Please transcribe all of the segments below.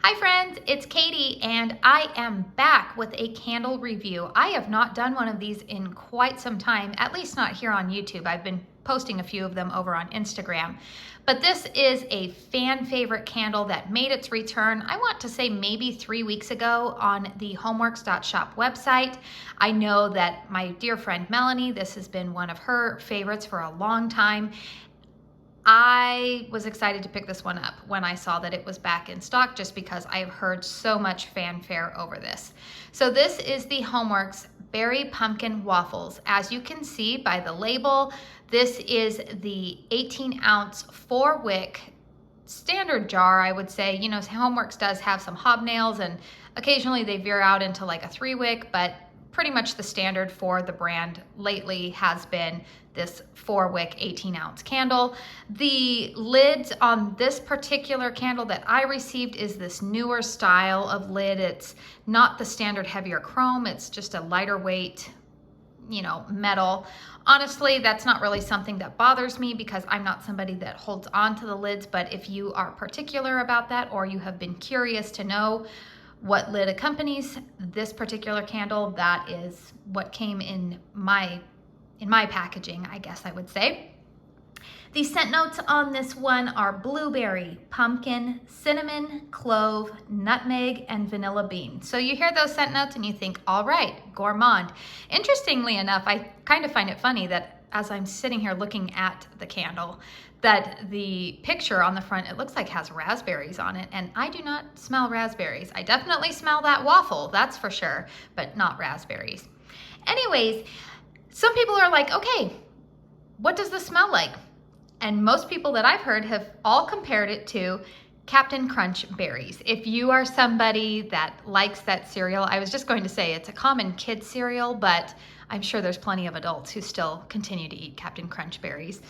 Hi friends, it's Katie and I am back with a candle review. I have not done one of these in quite some time, at least not here on YouTube. I've been posting a few of them over on Instagram. But this is a fan favorite candle that made its return, I want to say maybe 3 weeks ago on the Homeworx.shop website. I know that my dear friend Melanie, this has been one of her favorites for a long time. I was excited to pick this one up when I saw that it was back in stock just because I've heard so much fanfare over this. So this is the Homeworx Berry Pumpkin Waffles. As you can see by the label, this is the 18-ounce 4-wick standard jar, I would say. You know, Homeworx does have some hobnails and occasionally they veer out into like a 3-wick, but pretty much the standard for the brand lately has been this 4-wick 18-ounce candle. The lids on this particular candle that I received is this newer style of lid. It's not the standard heavier chrome, it's just a lighter weight, you know, metal. Honestly, that's not really something that bothers me because I'm not somebody that holds on to the lids, but if you are particular about that or you have been curious to know what lid accompanies this particular candle, that is what came in my packaging, I guess I would say. The scent notes on this one are blueberry, pumpkin, cinnamon, clove, nutmeg, and vanilla bean. So you hear those scent notes and you think, all right, gourmand. Interestingly enough, I kind of find it funny that as I'm sitting here looking at the candle, that the picture on the front, it looks like has raspberries on it, and I do not smell raspberries. I definitely smell that waffle, that's for sure, but not raspberries. Anyways, some people are like, okay, what does this smell like? And most people that I've heard have all compared it to Captain Crunch berries. If you are somebody that likes that cereal, I was just going to say it's a common kid cereal, but I'm sure there's plenty of adults who still continue to eat Captain Crunch berries.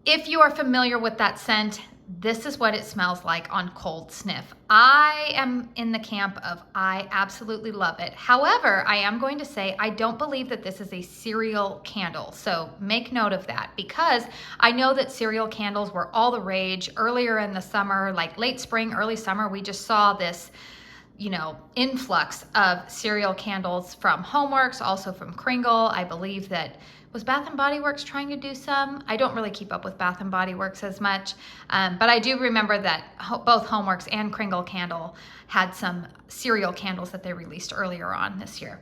If you are familiar with that scent, this is what it smells like on cold sniff. I am in the camp of I absolutely love it. However, I am going to say I don't believe that this is a cereal candle. So make note of that because I know that cereal candles were all the rage earlier in the summer, like late spring, early summer. We just saw this, you know, influx of cereal candles from Homeworx, also from KRINGLE. I believe that was Bath & Body Works trying to do some? I don't really keep up with Bath & Body Works as much, but I do remember that both Homeworx and KRINGLE candle had some cereal candles that they released earlier on this year.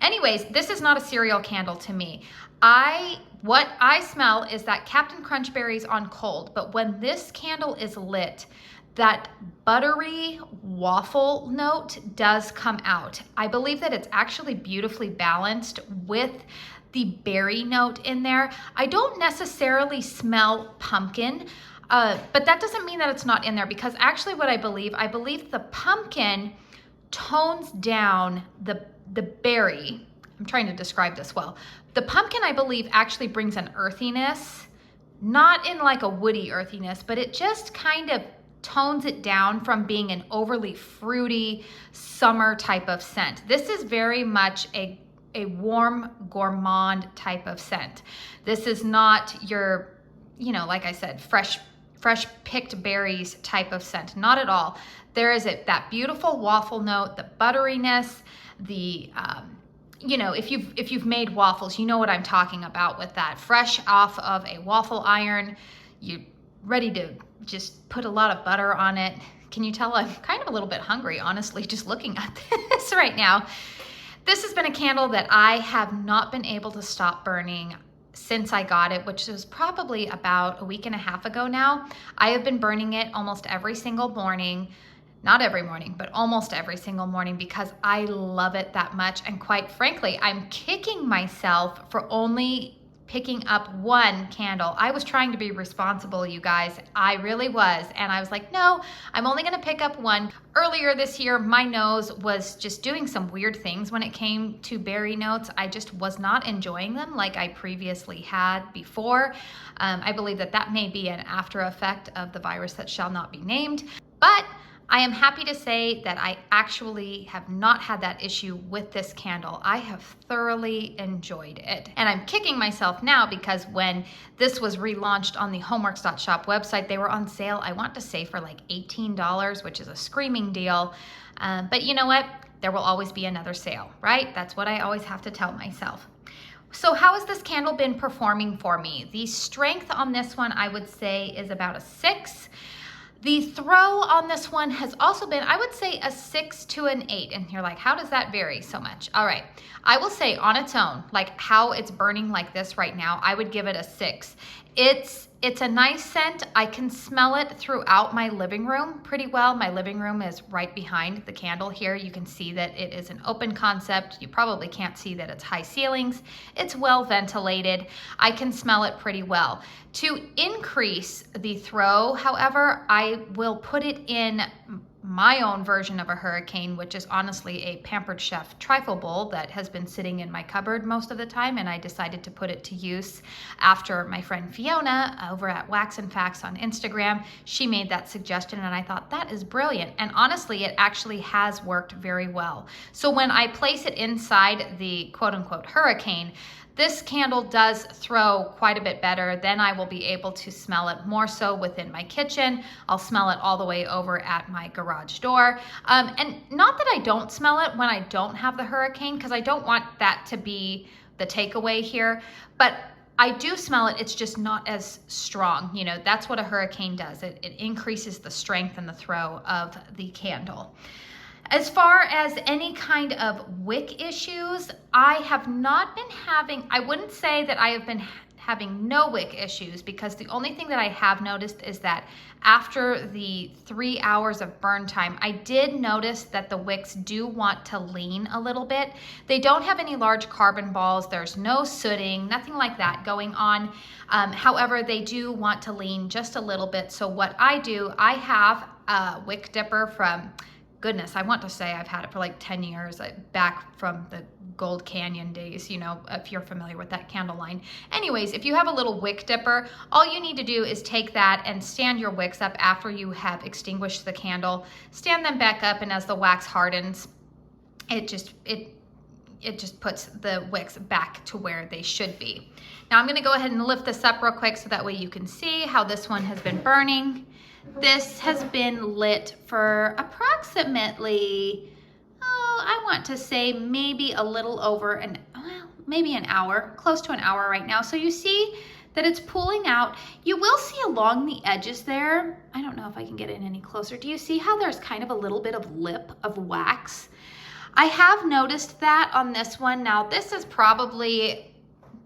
Anyways, this is not a cereal candle to me. What I smell is that Captain Crunch berries on cold, but when this candle is lit, that buttery waffle note does come out. I believe that it's actually beautifully balanced with the berry note in there. I don't necessarily smell pumpkin, but that doesn't mean that it's not in there because actually what I believe the pumpkin tones down the berry. I'm trying to describe this well. The pumpkin, I believe, actually brings an earthiness, not in like a woody earthiness, but it just kind of tones it down from being an overly fruity summer type of scent. This is very much a warm gourmand type of scent. This is not your, you know, like I said, fresh picked berries type of scent. Not at all. There is that beautiful waffle note, the butteriness, the you know, if you've made waffles, you know what I'm talking about with that. Fresh off of a waffle iron, you're ready to just put a lot of butter on it. Can you tell I'm kind of a little bit hungry, honestly, just looking at this right now. This has been a candle that I have not been able to stop burning since I got it, which was probably about a week and a half ago now. I have been burning it almost every single morning. Not every morning, but almost every single morning because I love it that much. And quite frankly, I'm kicking myself for only picking up one candle. I was trying to be responsible, you guys. I really was. And I was like, no, I'm only gonna pick up one. Earlier this year, my nose was just doing some weird things when it came to berry notes. I just was not enjoying them like I previously had before. I believe that may be an after effect of the virus that shall not be named. But I am happy to say that I actually have not had that issue with this candle. I have thoroughly enjoyed it. And I'm kicking myself now because when this was relaunched on the Homeworx.shop website, they were on sale, I want to say for like $18, which is a screaming deal. But you know what? There will always be another sale, right? That's what I always have to tell myself. So how has this candle been performing for me? The strength on this one, I would say, is about a 6. The throw on this one has also been, I would say, a 6 to an 8. And you're like, how does that vary so much? All right, I will say on its own, like how it's burning like this right now, I would give it a 6. It's a nice scent. I can smell it throughout my living room pretty well. My living room is right behind the candle here. You can see that it is an open concept. You probably can't see that it's high ceilings. It's well ventilated. I can smell it pretty well. To increase the throw, however, I will put it in my own version of a hurricane, which is honestly a Pampered Chef trifle bowl that has been sitting in my cupboard most of the time, and I decided to put it to use after my friend Fiona over at Wax and Facts on Instagram. She made that suggestion and I thought that is brilliant, and honestly it actually has worked very well. So when I place it inside the quote-unquote hurricane, this candle does throw quite a bit better. Then I will be able to smell it more so within my kitchen. I'll smell it all the way over at my garage door. And not that I don't smell it when I don't have the hurricane, because I don't want that to be the takeaway here, but I do smell it. It's just not as strong. You know, that's what a hurricane does. It increases the strength and the throw of the candle. As far as any kind of wick issues, I have not been having, I wouldn't say that I have been having no wick issues, because the only thing that I have noticed is that after the 3 hours of burn time, I did notice that the wicks do want to lean a little bit. They don't have any large carbon balls. There's no sooting, nothing like that going on. However, they do want to lean just a little bit. So what I do, I have a wick dipper from, goodness, I want to say I've had it for like 10 years, back from the Gold Canyon days, you know, if you're familiar with that candle line. Anyways, if you have a little wick dipper, all you need to do is take that and stand your wicks up after you have extinguished the candle. Stand them back up, and as the wax hardens, it just puts the wicks back to where they should be. Now I'm gonna go ahead and lift this up real quick so that way you can see how this one has been burning. This has been lit for approximately, I want to say maybe a little over maybe an hour, close to an hour right now. So you see that it's pulling out. You will see along the edges there, I don't know if I can get in any closer. Do you see how there's kind of a little bit of lip of wax? I have noticed that on this one. Now this is probably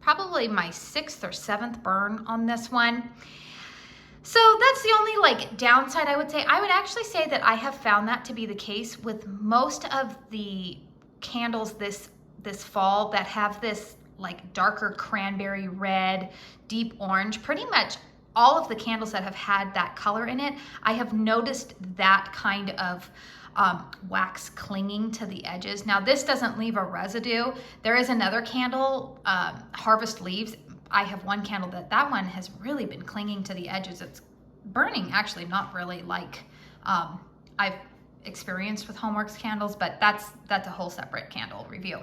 my 6th or 7th burn on this one. So that's the only like downside I would say. I would actually say that I have found that to be the case with most of the candles this fall that have this like darker cranberry red, deep orange. Pretty much all of the candles that have had that color in it, I have noticed that kind of wax clinging to the edges. Now this doesn't leave a residue. There is another candle, Harvest Leaves. I have one candle that one has really been clinging to the edges. It's burning actually not really like I've experienced with Homeworx candles, but that's a whole separate candle review.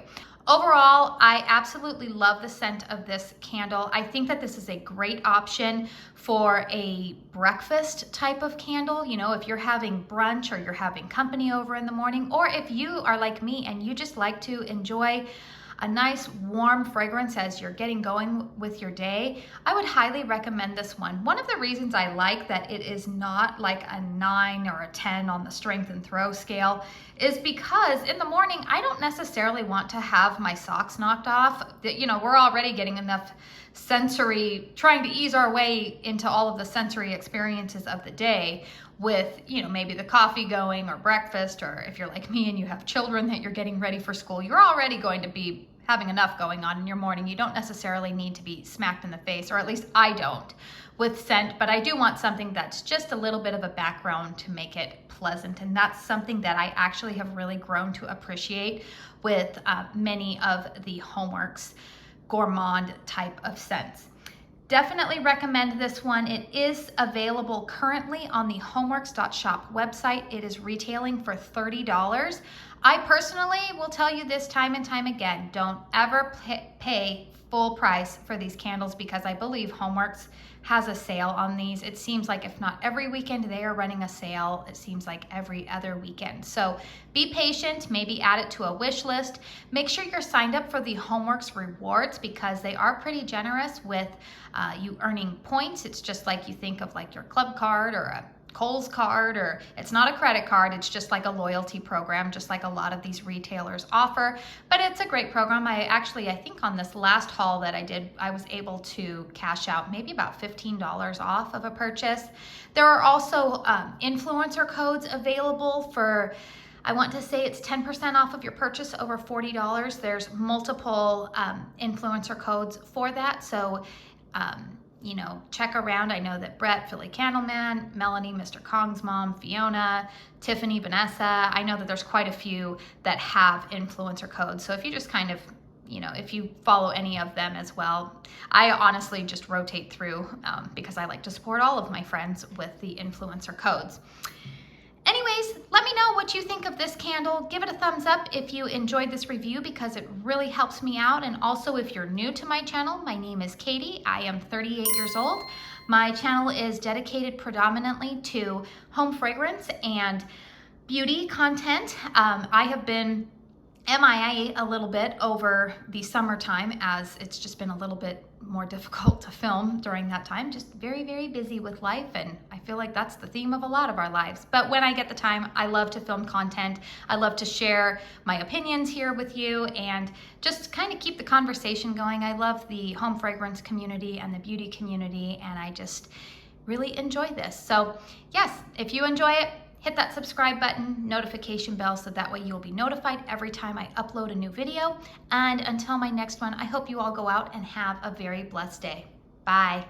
Overall, I absolutely love the scent of this candle. I think that this is a great option for a breakfast type of candle. You know, if you're having brunch or you're having company over in the morning, or if you are like me and you just like to enjoy a nice warm fragrance as you're getting going with your day, I would highly recommend this one. One of the reasons I like that it is not like a 9 or a 10 on the strength and throw scale is because in the morning, I don't necessarily want to have my socks knocked off. You know, we're already getting enough sensory, trying to ease our way into all of the sensory experiences of the day with, you know, maybe the coffee going or breakfast, or if you're like me and you have children that you're getting ready for school, you're already going to be having enough going on in your morning. You don't necessarily need to be smacked in the face, or at least I don't with scent, but I do want something that's just a little bit of a background to make it pleasant. And that's something that I actually have really grown to appreciate with many of the Homeworx gourmand type of scents. Definitely recommend this one. It is available currently on the homeworx.shop website. It is retailing for $30. I personally will tell you this time and time again, don't ever pay full price for these candles, because I believe Homeworx has a sale on these. It seems like if not every weekend, they are running a sale. It seems like every other weekend. So be patient, maybe add it to a wish list. Make sure you're signed up for the Homeworx rewards, because they are pretty generous with you earning points. It's just like you think of like your club card or a Kohl's card, or it's not a credit card, it's just like a loyalty program, just like a lot of these retailers offer. But it's a great program. I think on this last haul that I did, I was able to cash out maybe about $15 off of a purchase. There are also influencer codes available for, I want to say it's 10% off of your purchase over $40. There's multiple influencer codes for that. So you know, check around. I know that Brett, Philly Candleman, Melanie, Mr. Kong's mom, Fiona, Tiffany, Vanessa, I know that there's quite a few that have influencer codes. So if you just kind of, you know, if you follow any of them as well, I honestly just rotate through because I like to support all of my friends with the influencer codes. Anyways, let me know what you think of this candle. Give it a thumbs up if you enjoyed this review, because it really helps me out. And also, if you're new to my channel, my name is Katie. I am 38 years old. My channel is dedicated predominantly to home fragrance and beauty content. I have been MIA a little bit over the summertime, as it's just been a little bit more difficult to film during that time. Just very, very busy with life, and I feel like that's the theme of a lot of our lives. But when I get the time, I love to film content. I love to share my opinions here with you and just kind of keep the conversation going. I love the home fragrance community and the beauty community, and I just really enjoy this. So yes, if you enjoy it, hit that subscribe button, notification bell, so that way you'll be notified every time I upload a new video. And until my next one, I hope you all go out and have a very blessed day. Bye.